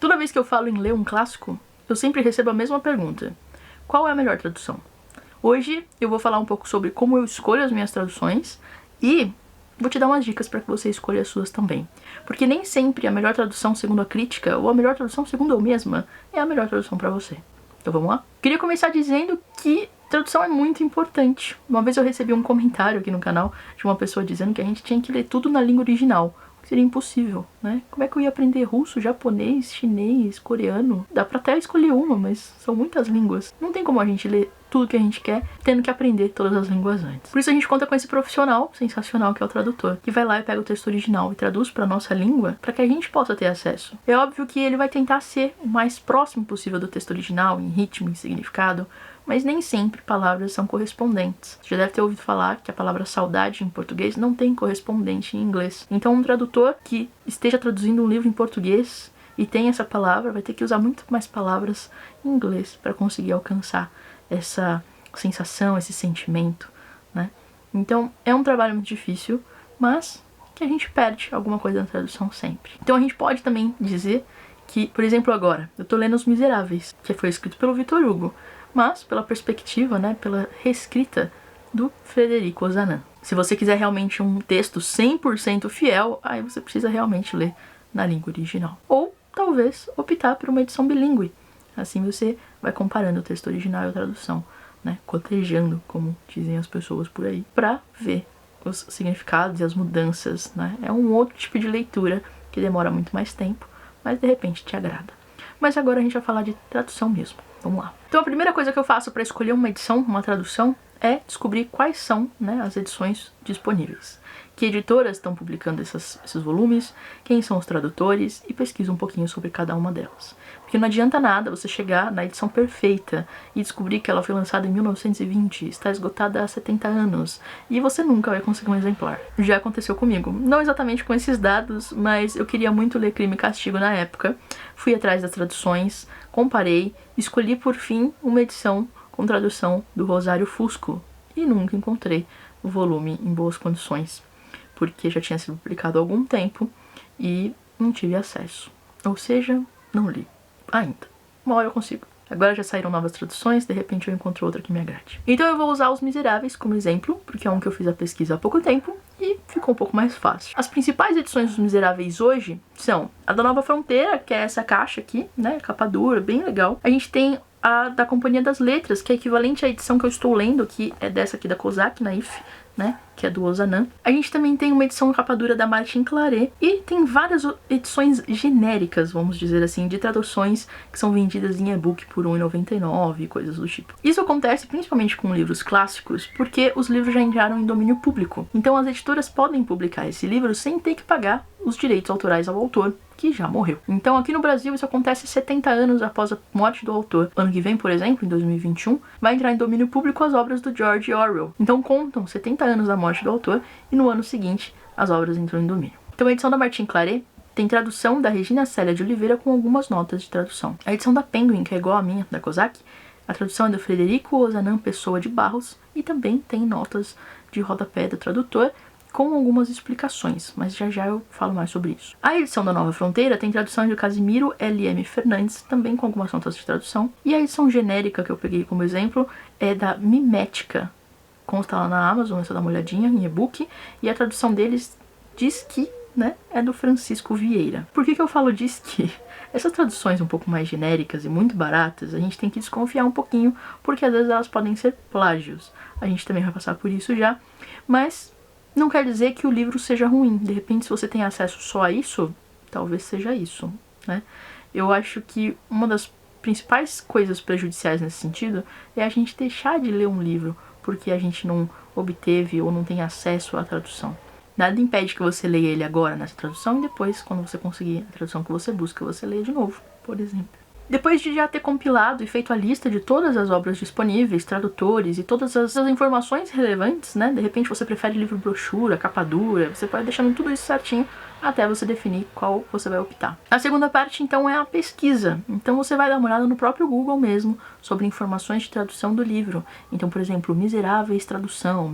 Toda vez que eu falo em ler um clássico, eu sempre recebo a mesma pergunta: qual é a melhor tradução? Hoje eu vou falar um pouco sobre como eu escolho as minhas traduções e vou te dar umas dicas para que você escolha as suas também. Porque nem sempre a melhor tradução segundo a crítica ou a melhor tradução segundo eu mesma é a melhor tradução para você. Então vamos lá? Queria começar dizendo que tradução é muito importante. Uma vez eu recebi um comentário aqui no canal de uma pessoa dizendo que a gente tinha que ler tudo na língua original. Seria impossível, né? Como é que eu ia aprender russo, japonês, chinês, coreano? Dá pra até escolher uma, mas são muitas línguas. Não tem como a gente ler tudo que a gente quer, tendo que aprender todas as línguas antes. Por isso a gente conta com esse profissional sensacional que é o tradutor, que vai lá e pega o texto original e traduz pra nossa língua, para que a gente possa ter acesso. É óbvio que ele vai tentar ser o mais próximo possível do texto original, em ritmo, em significado, mas nem sempre palavras são correspondentes. Você já deve ter ouvido falar que a palavra saudade em português não tem correspondente em inglês. Então um tradutor que esteja traduzindo um livro em português e tem essa palavra, vai ter que usar muito mais palavras em inglês para conseguir alcançar essa sensação, esse sentimento, né? Então é um trabalho muito difícil, mas que a gente perde alguma coisa na tradução sempre. Então a gente pode também dizer que, por exemplo, agora, eu tô lendo Os Miseráveis, que foi escrito pelo Victor Hugo, mas pela perspectiva, né, pela reescrita do Frederico Ozanam. Se você quiser realmente um texto 100% fiel, aí você precisa realmente ler na língua original. Ou talvez optar por uma edição bilíngue. Assim você vai comparando o texto original e a tradução, né, cotejando, como dizem as pessoas por aí, para ver os significados e as mudanças, né? É um outro tipo de leitura que demora muito mais tempo, mas de repente te agrada. Mas agora a gente vai falar de tradução mesmo. Vamos lá. Então a primeira coisa que eu faço para escolher uma edição, uma tradução, é descobrir quais são, né, as edições disponíveis. Que editoras estão publicando esses volumes, quem são os tradutores, e pesquiso um pouquinho sobre cada uma delas. Porque não adianta nada você chegar na edição perfeita e descobrir que ela foi lançada em 1920, está esgotada há 70 anos, e você nunca vai conseguir um exemplar. Já aconteceu comigo. Não exatamente com esses dados, mas eu queria muito ler Crime e Castigo na época. Fui atrás das traduções, comparei, escolhi por fim uma edição com tradução do Rosário Fusco, e nunca encontrei o volume em boas condições, porque já tinha sido publicado há algum tempo e não tive acesso. Ou seja, não li ainda. Uma hora eu consigo. Agora já saíram novas traduções, de repente eu encontro outra que me agrade. Então eu vou usar Os Miseráveis como exemplo, porque é um que eu fiz a pesquisa há pouco tempo e ficou um pouco mais fácil. As principais edições dos Miseráveis hoje são a da Nova Fronteira, que é essa caixa aqui, né, capa dura, bem legal. A gente tem a da Companhia das Letras, que é equivalente à edição que eu estou lendo, que é dessa aqui da Kozak, Naif, né, que é do Ozanam. A gente também tem uma edição capa dura da Martin Claret e tem várias edições genéricas, vamos dizer assim, de traduções que são vendidas em e-book por R$1,99 e coisas do tipo. Isso acontece principalmente com livros clássicos, porque os livros já entraram em domínio público. Então as editoras podem publicar esse livro sem ter que pagar os direitos autorais ao autor, que já morreu. Então aqui no Brasil isso acontece 70 anos após a morte do autor. Ano que vem, por exemplo, em 2021, vai entrar em domínio público as obras do George Orwell. Então contam 70 anos da morte do autor e no ano seguinte as obras entram em domínio. Então a edição da Martin Claret tem tradução da Regina Célia de Oliveira com algumas notas de tradução. A edição da Penguin, que é igual a minha, da Kozak, a tradução é do Frederico Ozanam Pessoa de Barros e também tem notas de rodapé do tradutor com algumas explicações, mas já já eu falo mais sobre isso. A edição da Nova Fronteira tem tradução de Casimiro L.M. Fernandes, também com algumas notas de tradução, e a edição genérica que eu peguei como exemplo é da Mimética, consta lá na Amazon, essa dá uma olhadinha, em e-book, e a tradução deles diz que, né, é do Francisco Vieira. Por que eu falo diz que? Essas traduções um pouco mais genéricas e muito baratas, a gente tem que desconfiar um pouquinho, porque às vezes elas podem ser plágios. A gente também vai passar por isso já, mas não quer dizer que o livro seja ruim. De repente, se você tem acesso só a isso, talvez seja isso, né? Eu acho que uma das principais coisas prejudiciais nesse sentido é a gente deixar de ler um livro porque a gente não obteve ou não tem acesso à tradução. Nada impede que você leia ele agora nessa tradução e depois, quando você conseguir a tradução que você busca, você leia de novo, por exemplo. Depois de já ter compilado e feito a lista de todas as obras disponíveis, tradutores e todas as informações relevantes, né? De repente você prefere livro brochura, capa dura, você pode deixando tudo isso certinho até você definir qual você vai optar. A segunda parte, então, é a pesquisa. Então você vai dar uma olhada no próprio Google mesmo sobre informações de tradução do livro. Então, por exemplo, Miseráveis tradução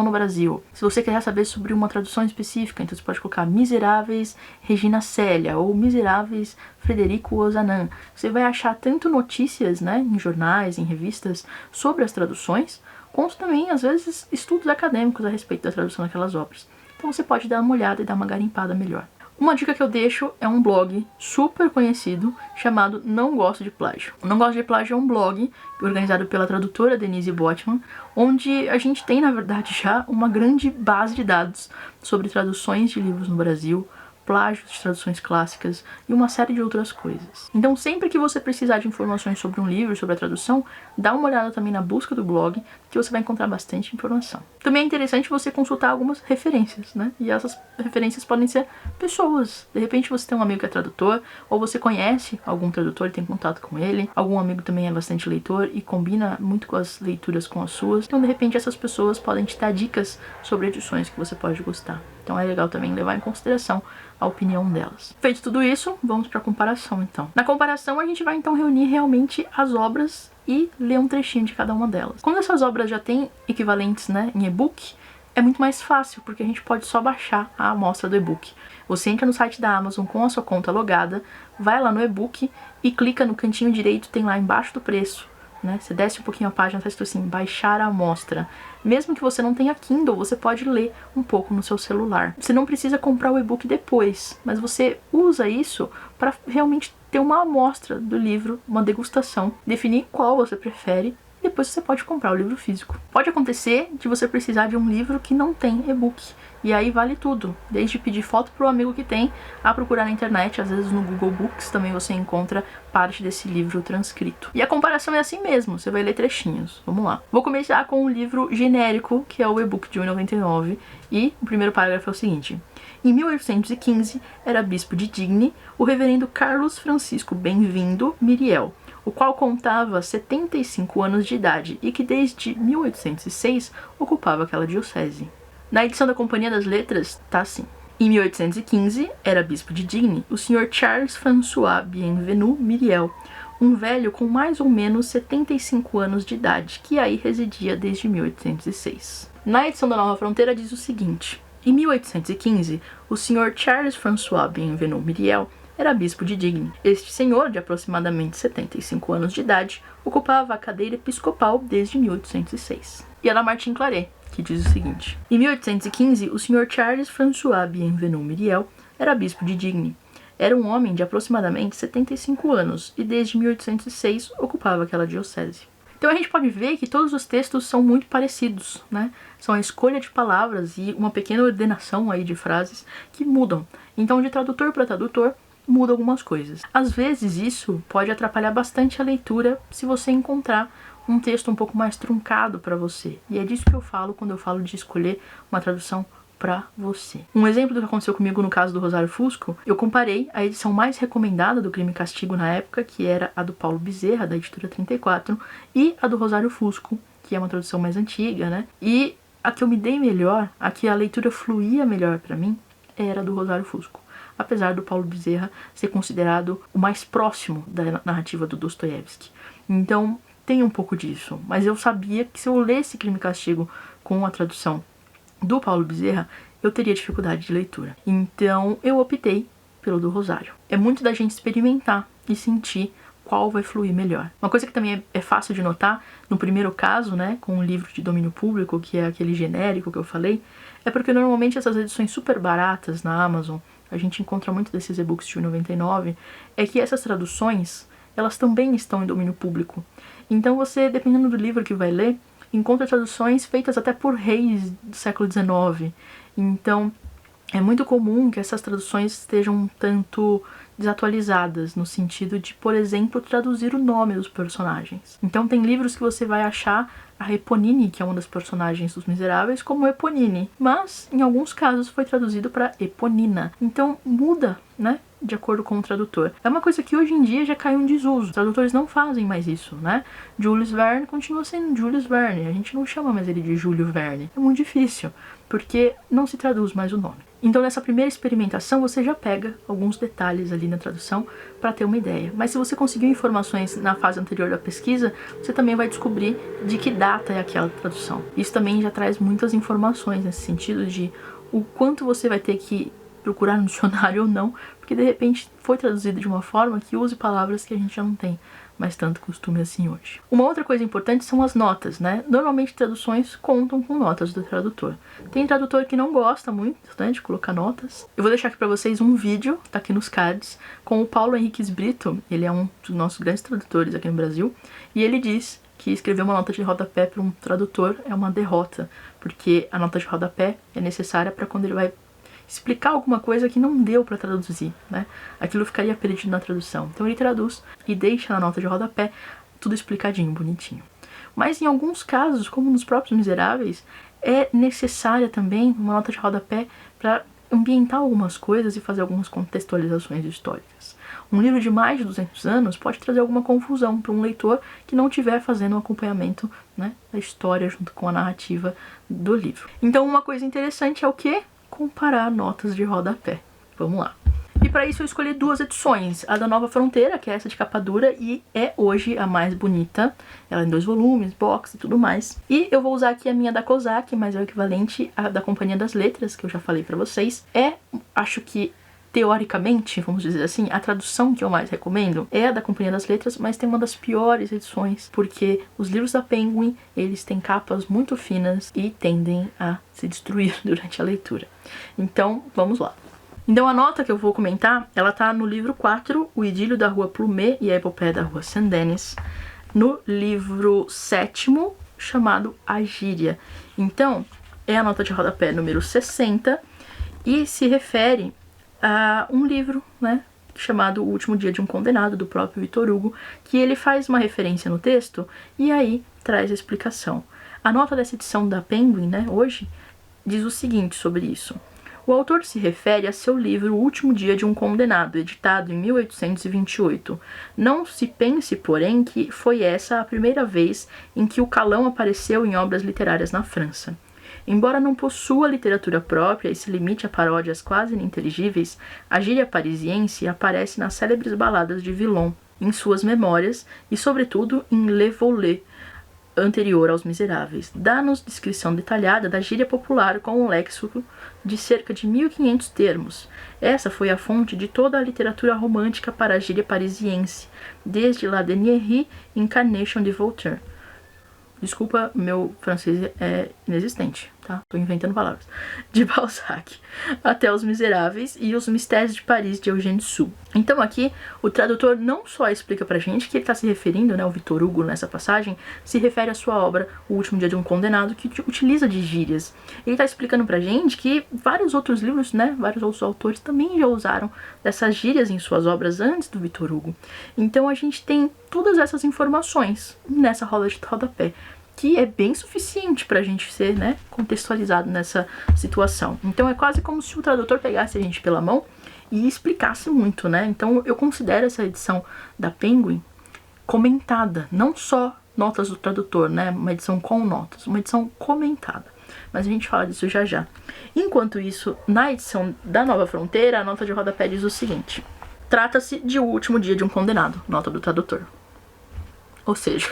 no Brasil. Se você quer saber sobre uma tradução específica, então você pode colocar Miseráveis Regina Célia ou Miseráveis Frederico Ozanam. Você vai achar tanto notícias, né, em jornais, em revistas, sobre as traduções, quanto também, às vezes, estudos acadêmicos a respeito da tradução daquelas obras. Então você pode dar uma olhada e dar uma garimpada melhor. Uma dica que eu deixo é um blog super conhecido chamado Não Gosto de Plágio. O Não Gosto de Plágio é um blog organizado pela tradutora Denise Botman, onde a gente tem, na verdade, já uma grande base de dados sobre traduções de livros no Brasil, plágios de traduções clássicas e uma série de outras coisas. Então, sempre que você precisar de informações sobre um livro, sobre a tradução, dá uma olhada também na busca do blog, que você vai encontrar bastante informação. Também é interessante você consultar algumas referências, né? E essas referências podem ser pessoas. De repente você tem um amigo que é tradutor, ou você conhece algum tradutor e tem contato com ele, algum amigo também é bastante leitor e combina muito com as leituras com as suas. Então, de repente, essas pessoas podem te dar dicas sobre edições que você pode gostar. Então é legal também levar em consideração a opinião delas. Feito tudo isso, vamos para a comparação então. Na comparação a gente vai então reunir realmente as obras e ler um trechinho de cada uma delas. Quando essas obras já têm equivalentes, né, em e-book, é muito mais fácil, porque a gente pode só baixar a amostra do e-book. Você entra no site da Amazon com a sua conta logada, vai lá no e-book e clica no cantinho direito, tem lá embaixo do preço, né? Você desce um pouquinho a página, tá escrito assim, baixar a amostra. Mesmo que você não tenha Kindle, você pode ler um pouco no seu celular. Você não precisa comprar o e-book depois, mas você usa isso para realmente ter uma amostra do livro, uma degustação, definir qual você prefere. Depois você pode comprar o livro físico. Pode acontecer de você precisar de um livro que não tem e-book. E aí vale tudo, desde pedir foto pro amigo que tem, a procurar na internet, às vezes no Google Books também você encontra parte desse livro transcrito. E a comparação é assim mesmo, você vai ler trechinhos. Vamos lá. Vou começar com um livro genérico, que é o e-book de R$ 1,99, e o primeiro parágrafo é o seguinte: em 1815, era bispo de Digne o reverendo Carlos Francisco Bem-vindo Miriel, o qual contava 75 anos de idade e que desde 1806 ocupava aquela diocese. Na edição da Companhia das Letras, tá assim. Em 1815, era bispo de Digne o Sr. Charles François Bienvenu Miriel, um velho com mais ou menos 75 anos de idade, que aí residia desde 1806. Na edição da Nova Fronteira diz o seguinte: em 1815, o Sr. Charles François Bienvenu Miriel era bispo de Digne. Este senhor, de aproximadamente 75 anos de idade, ocupava a cadeira episcopal desde 1806. E a da Martin Claret, que diz o seguinte: em 1815, o Sr. Charles François Bienvenu Miriel era bispo de Digne. Era um homem de aproximadamente 75 anos e desde 1806 ocupava aquela diocese. Então a gente pode ver que todos os textos são muito parecidos, né? São a escolha de palavras e uma pequena ordenação aí de frases que mudam. Então, de tradutor para tradutor, muda algumas coisas. Às vezes isso pode atrapalhar bastante a leitura se você encontrar um texto um pouco mais truncado para você. E é disso que eu falo quando eu falo de escolher uma tradução para você. Um exemplo do que aconteceu comigo no caso do Rosário Fusco, eu comparei a edição mais recomendada do Crime e Castigo na época, que era a do Paulo Bezerra, da editora 34, e a do Rosário Fusco, que é uma tradução mais antiga, né? E a que eu me dei melhor, a que a leitura fluía melhor para mim, era a do Rosário Fusco. Apesar do Paulo Bezerra ser considerado o mais próximo da narrativa do Dostoiévski. Então, tem um pouco disso. Mas eu sabia que se eu lesse Crime e Castigo com a tradução do Paulo Bezerra, eu teria dificuldade de leitura. Então, eu optei pelo do Rosário. É muito da gente experimentar e sentir qual vai fluir melhor. Uma coisa que também é fácil de notar, no primeiro caso, né, com o livro de domínio público, que é aquele genérico que eu falei, é porque normalmente essas edições super baratas na Amazon, a gente encontra muito desses e-books de R$ 1,99, é que essas traduções, elas também estão em domínio público. Então você, dependendo do livro que vai ler, encontra traduções feitas até por reis do século XIX. Então é muito comum que essas traduções estejam um tanto desatualizadas, no sentido de, por exemplo, traduzir o nome dos personagens. Então tem livros que você vai achar a Eponine, que é uma das personagens dos Miseráveis, como Eponine, mas em alguns casos foi traduzido para Eponina. Então muda, né, de acordo com o tradutor. É uma coisa que hoje em dia já caiu em desuso. Os tradutores não fazem mais isso, né? Jules Verne continua sendo Jules Verne. A gente não chama mais ele de Júlio Verne. É muito difícil, porque não se traduz mais o nome. Então nessa primeira experimentação você já pega alguns detalhes ali na tradução para ter uma ideia. Mas se você conseguiu informações na fase anterior da pesquisa, você também vai descobrir de que data é aquela tradução. Isso também já traz muitas informações nesse sentido de o quanto você vai ter que procurar no dicionário ou não, porque de repente foi traduzido de uma forma que use palavras que a gente já não tem mais tanto costume assim hoje. Uma outra coisa importante são as notas, né? Normalmente traduções contam com notas do tradutor. Tem tradutor que não gosta muito, né, de colocar notas. Eu vou deixar aqui pra vocês um vídeo, tá aqui nos cards, com o Paulo Henriques Brito. Ele é um dos nossos grandes tradutores aqui no Brasil, e ele diz que escrever uma nota de rodapé para um tradutor é uma derrota, porque a nota de rodapé é necessária para quando ele vai explicar alguma coisa que não deu para traduzir, né? Aquilo ficaria perdido na tradução. Então ele traduz e deixa na nota de rodapé tudo explicadinho, bonitinho. Mas em alguns casos, como nos próprios Miseráveis, é necessária também uma nota de rodapé para ambientar algumas coisas e fazer algumas contextualizações históricas. Um livro de mais de 200 anos pode trazer alguma confusão para um leitor que não estiver fazendo um acompanhamento, né, da história junto com a narrativa do livro. Então uma coisa interessante é o quê? Comparar notas de rodapé. Vamos lá. E para isso eu escolhi duas edições. A da Nova Fronteira, que é essa de capa dura, e é hoje a mais bonita. Ela é em 2 volumes, box e tudo mais. E eu vou usar aqui a minha da Kozak, mas é o equivalente à da Companhia das Letras, que eu já falei para vocês. Acho que, teoricamente, vamos dizer assim, a tradução que eu mais recomendo é a da Companhia das Letras, mas tem uma das piores edições, porque os livros da Penguin, eles têm capas muito finas e tendem a se destruir durante a leitura. Então, vamos lá. Então a nota que eu vou comentar, ela tá no livro 4, O Idílio da Rua Plumet e a Epopeia da Rua Saint-Denis, no livro 7º, chamado A Gíria. Então, é a nota de rodapé número 60 e se refere a um livro, né, chamado O Último Dia de um Condenado, do próprio Victor Hugo, que ele faz uma referência no texto e aí traz a explicação. A nota dessa edição da Penguin, né, hoje, diz o seguinte sobre isso. O autor se refere a seu livro O Último Dia de um Condenado, editado em 1828. Não se pense, porém, que foi essa a primeira vez em que o calão apareceu em obras literárias na França. Embora não possua literatura própria e se limite a paródias quase ininteligíveis, a gíria parisiense aparece nas célebres baladas de Villon, em suas memórias e, sobretudo, em Le Volet, anterior aos Miseráveis. Dá-nos descrição detalhada da gíria popular com um léxico de cerca de 1500 termos. Essa foi a fonte de toda a literatura romântica para a gíria parisiense, desde La Dernière Incarnation de Voltaire. Desculpa, meu francês é inexistente, tá? Tô inventando palavras. De Balzac, até Os Miseráveis e Os Mistérios de Paris, de Eugène Sue. Então aqui, o tradutor não só explica pra gente que ele tá se referindo, né, o Victor Hugo nessa passagem, se refere à sua obra O Último Dia de um Condenado, que utiliza de gírias. Ele tá explicando pra gente que vários outros livros, né, vários outros autores também já usaram dessas gírias em suas obras antes do Victor Hugo. Então a gente tem todas essas informações nessa roda de rodapé, que é bem suficiente pra gente ser, né, contextualizado nessa situação. Então é quase como se o tradutor pegasse a gente pela mão e explicasse muito, né? Então eu considero essa edição da Penguin comentada, não só notas do tradutor, né, uma edição com notas, uma edição comentada. Mas a gente fala disso já já. Enquanto isso, na edição da Nova Fronteira, a nota de rodapé diz o seguinte: trata-se de O Último Dia de um Condenado, nota do tradutor. Ou seja,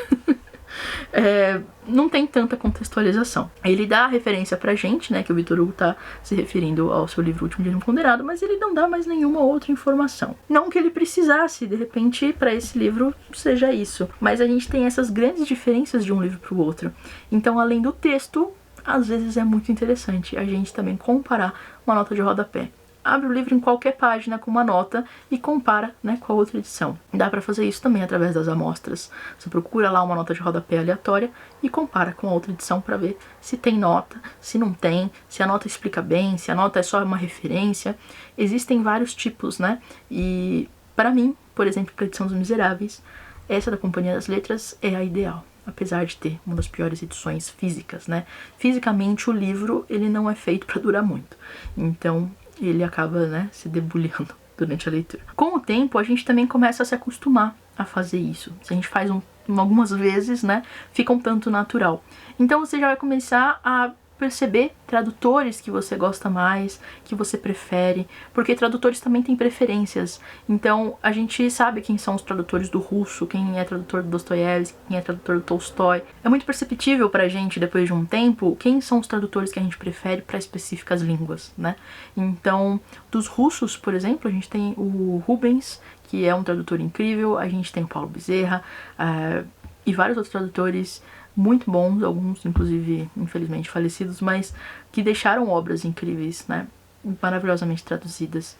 não tem tanta contextualização. Ele dá a referência pra gente, né, que o Victor Hugo tá se referindo ao seu livro O Último Dia de um Condenado, mas ele não dá mais nenhuma outra informação. Não que ele precisasse, de repente, para esse livro seja isso, mas a gente tem essas grandes diferenças de um livro pro outro. Então, além do texto, às vezes é muito interessante a gente também comparar uma nota de rodapé. Abre o livro em qualquer página com uma nota e compara, né, com a outra edição. Dá para fazer isso também através das amostras. Você procura lá uma nota de rodapé aleatória e compara com a outra edição para ver se tem nota, se não tem, se a nota explica bem, se a nota é só uma referência. Existem vários tipos, né? E para mim, por exemplo, a edição dos Miseráveis, essa da Companhia das Letras é a ideal. Apesar de ter uma das piores edições físicas, né? Fisicamente o livro, ele não é feito para durar muito. Então ele acaba, né, se debulhando durante a leitura. Com o tempo, a gente também começa a se acostumar a fazer isso. Se a gente faz algumas vezes, né, fica um tanto natural. Então você já vai começar a perceber tradutores que você gosta mais, que você prefere, porque tradutores também têm preferências. Então, a gente sabe quem são os tradutores do russo, quem é tradutor do Dostoiévski, quem é tradutor do Tolstói. É muito perceptível pra gente, depois de um tempo, quem são os tradutores que a gente prefere para específicas línguas, né? Então, dos russos, por exemplo, a gente tem o Rubens, que é um tradutor incrível, a gente tem o Paulo Bezerra, e vários outros tradutores muito bons, alguns inclusive infelizmente falecidos, mas que deixaram obras incríveis, né, maravilhosamente traduzidas.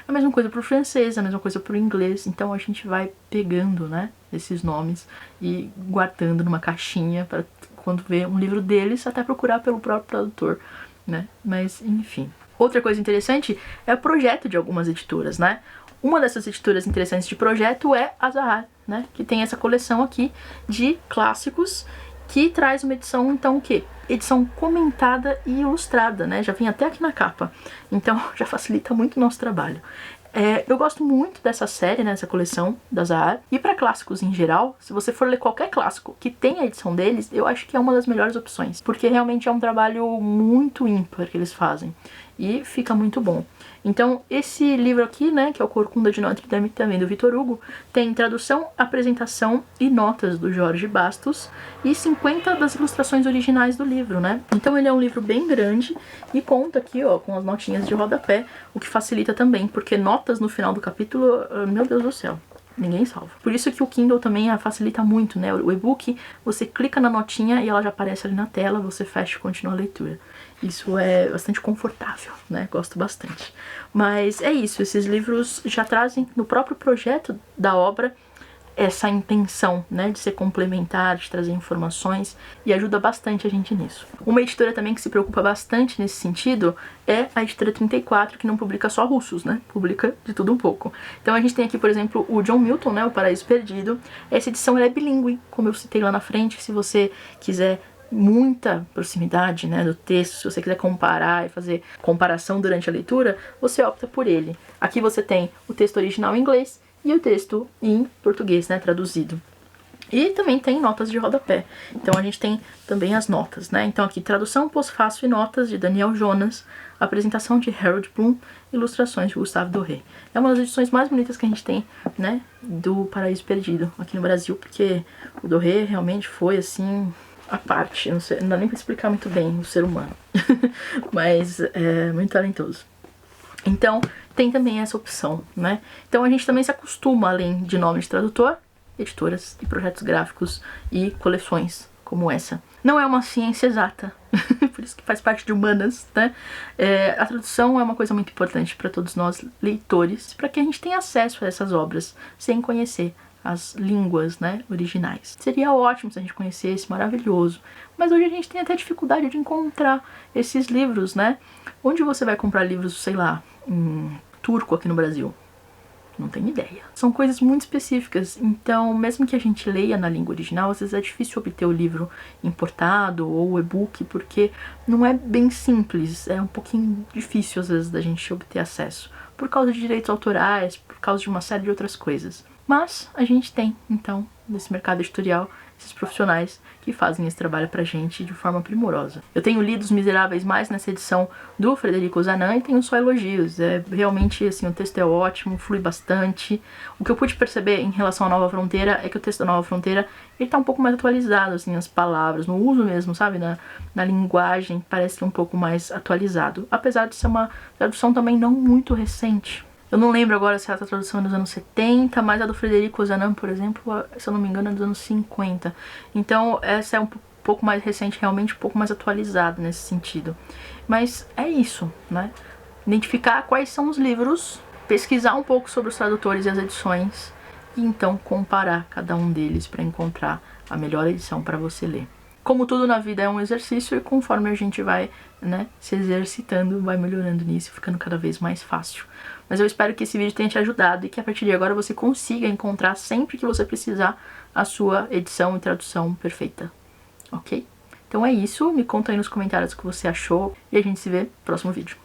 A mesma coisa pro francês, a mesma coisa pro inglês, então a gente vai pegando, né, esses nomes e guardando numa caixinha para quando ver um livro deles, até procurar pelo próprio tradutor, né, mas enfim. Outra coisa interessante é o projeto de algumas editoras, né. Uma dessas editoras interessantes de projeto é a Zahar, né, que tem essa coleção aqui de clássicos, que traz uma edição, então, o quê? Edição comentada e ilustrada, né, já vem até aqui na capa, então já facilita muito o nosso trabalho. Eu gosto muito dessa série, né, dessa coleção da Zahar, e para clássicos em geral, se você for ler qualquer clássico que tem a edição deles, eu acho que é uma das melhores opções, porque realmente é um trabalho muito ímpar que eles fazem, e fica muito bom. Então, esse livro aqui, né, que é o Corcunda de Notre Dame, também do Victor Hugo, tem tradução, apresentação e notas do Jorge Bastos e 50 das ilustrações originais do livro, né? Então ele é um livro bem grande e conta aqui, ó, com as notinhas de rodapé, o que facilita também, porque notas no final do capítulo, meu Deus do céu, ninguém salva. Por isso que o Kindle também facilita muito, né? O e-book, você clica na notinha e ela já aparece ali na tela, você fecha e continua a leitura. Isso é bastante confortável, né? Gosto bastante. Mas é isso, esses livros já trazem no próprio projeto da obra essa intenção, né, de ser complementar, de trazer informações, e ajuda bastante a gente nisso. Uma editora também que se preocupa bastante nesse sentido é a editora 34, que não publica só russos, né, publica de tudo um pouco. Então a gente tem aqui, por exemplo, o John Milton, né, O Paraíso Perdido. Essa edição ela é bilíngue, como eu citei lá na frente. Se você quiser muita proximidade, né, do texto, se você quiser comparar e fazer comparação durante a leitura, você opta por ele. Aqui você tem o texto original em inglês e o texto em português, né, traduzido. E também tem notas de rodapé. Então a gente tem também as notas, né? Então aqui, tradução, pós-fácil e notas de Daniel Jonas, apresentação de Harold Bloom, ilustrações de Gustave Doré. É uma das edições mais bonitas que a gente tem, né, do Paraíso Perdido aqui no Brasil, porque o Doré realmente foi, assim, a parte, não sei, não dá nem pra explicar muito bem o ser humano, mas é muito talentoso. Então, tem também essa opção, né? Então a gente também se acostuma, além de nome de tradutor, editoras e projetos gráficos e coleções como essa. Não é uma ciência exata, por isso que faz parte de humanas, né? A tradução é uma coisa muito importante para todos nós leitores, para que a gente tenha acesso a essas obras sem conhecer as línguas, né, originais. Seria ótimo se a gente conhecesse, maravilhoso. Mas hoje a gente tem até dificuldade de encontrar esses livros, né? Onde você vai comprar livros, sei lá, em turco aqui no Brasil? Não tenho ideia. São coisas muito específicas, então mesmo que a gente leia na língua original, às vezes é difícil obter o livro importado ou o e-book, porque não é bem simples, é um pouquinho difícil às vezes da gente obter acesso, por causa de direitos autorais, por causa de uma série de outras coisas. Mas a gente tem, então, nesse mercado editorial, esses profissionais que fazem esse trabalho pra gente de forma primorosa. Eu tenho lido Os Miseráveis mais nessa edição do Frederico Ozanam e tenho só elogios. Realmente, assim, o texto é ótimo, flui bastante. O que eu pude perceber em relação à Nova Fronteira é que o texto da Nova Fronteira, ele tá um pouco mais atualizado, assim, as palavras, no uso mesmo, sabe? Na linguagem, parece que é um pouco mais atualizado. Apesar de ser uma tradução também não muito recente. Eu não lembro agora se essa tradução é dos anos 70, mas a do Frederico Ozanam, por exemplo, se eu não me engano, é dos anos 50. Então essa é um pouco mais recente, realmente um pouco mais atualizada nesse sentido. Mas é isso, né? Identificar quais são os livros, pesquisar um pouco sobre os tradutores e as edições, e então comparar cada um deles para encontrar a melhor edição para você ler. Como tudo na vida é um exercício, e conforme a gente vai, né, se exercitando, vai melhorando nisso, ficando cada vez mais fácil. Mas eu espero que esse vídeo tenha te ajudado e que a partir de agora você consiga encontrar sempre que você precisar a sua edição e tradução perfeita, ok? Então é isso, me conta aí nos comentários o que você achou e a gente se vê no próximo vídeo.